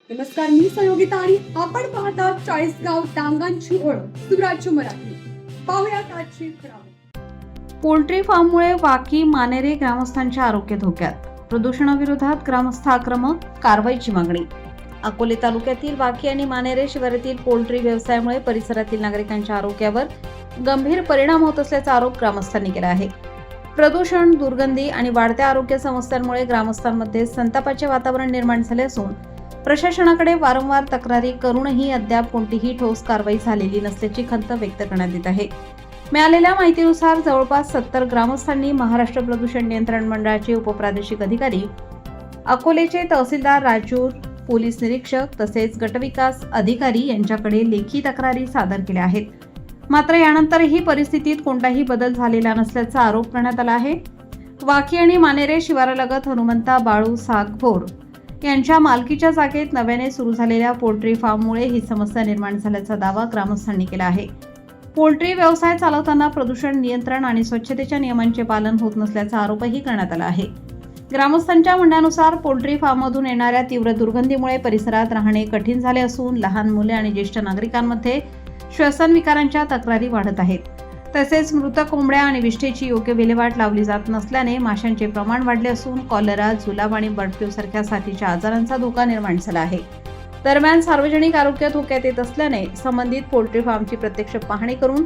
नमस्कार, मी संयोगिता आणि आपण पाहता चाळीसगाव डांगांची ओळख सुराज्य मराठी. पाहुयात आजची खबरं. पोल्ट्री फार्ममुळे वाकी मानेरे ग्रामस्थांच्या आरोग्य धोक्यात. प्रदूषणाविरोधात ग्रामस्थ आक्रमक, कारवाईची मागणी. अकोले तालुक्यातील वाकी आणि मानेरे शिवारातील पोल्ट्री व्यवसायामुळे परिसरातील नागरिकांच्या आरोग्यावर गंभीर परिणाम होत असल्याचा आरोप ग्रामस्थांनी केला आहे. प्रदूषण, दुर्गंधी आणि वाढत्या आरोग्य समस्यांमुळे ग्रामस्थांमध्ये संतापाचे वातावरण निर्माण झाले असून प्रशासनाकडे वारंवार तक्रारी करूनही अद्याप कोणतीही ठोस कारवाई झालेली नसल्याची खंत व्यक्त करण्यात येत आहे. मिळालेल्या माहितीनुसार जवळपास 70 ग्रामस्थांनी महाराष्ट्र प्रदूषण नियंत्रण मंडळाचे उपप्रादेशिक अधिकारी, अकोलेचे तहसीलदार राजूर, पोलीस निरीक्षक तसेच गटविकास अधिकारी यांच्याकडे लेखी तक्रारी सादर केल्या आहेत. मात्र यानंतरही परिस्थितीत कोणताही बदल झालेला नसल्याचा आरोप करण्यात आला आहे. वाकी आणि मानेरे शिवारालगत हनुमंता बाळू सागभोर यांच्या मालकीच्या जागेत नव्याने सुरू झालेल्या पोल्ट्री फार्ममुळे ही समस्या निर्माण झाल्याचा दावा ग्रामस्थांनी केला आहे. पोल्ट्री व्यवसाय चालवताना प्रदूषण नियंत्रण आणि स्वच्छतेच्या नियमांचे पालन होत नसल्याचा आरोपही करण्यात आला आहे. ग्रामस्थांच्या म्हणण्यानुसार पोल्ट्री फार्ममधून येणाऱ्या तीव्र दुर्गंधीमुळे परिसरात राहणे कठीण झाले असून लहान मुले आणि ज्येष्ठ नागरिकांमध्ये श्वसन विकारांच्या तक्रारी वाढत आहेत. तसेच मृत कोंबड्या आणि विष्ठेची योग्य विल्हेवाट लावली जात नसल्याने माशांचे प्रमाण वाढले असून कॉलरा, जुलाब आणि बर्ड फ्लू सारख्या साथीच्या आजारांचा धोका निर्माण झाला आहे. दरम्यान सार्वजनिक आरोग्य धोक्यात येत असल्याने संबंधित पोल्ट्री फार्मची प्रत्यक्ष पाहणी करून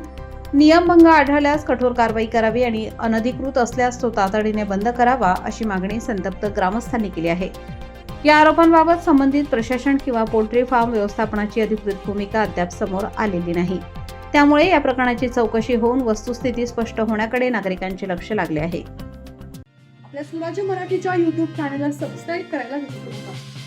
नियमभंग आढळल्यास कठोर कारवाई करावी आणि अनधिकृत असल्यास तो तातडीने बंद करावा अशी मागणी संतप्त ग्रामस्थांनी केली आहे. या आरोपांबाबत संबंधित प्रशासन किंवा पोल्ट्री फार्म व्यवस्थापनाची अधिकृत भूमिका अद्याप समोर आलेली नाही. त्यामुळे या प्रकरणाची चौकशी होऊन वस्तुस्थिती स्पष्ट होण्याकडे नागरिकांचे लक्ष लागले आहे. आपल्या सुराज्य मराठीच्या YouTube चॅनलला सबस्क्राईब करायला विसरू नका.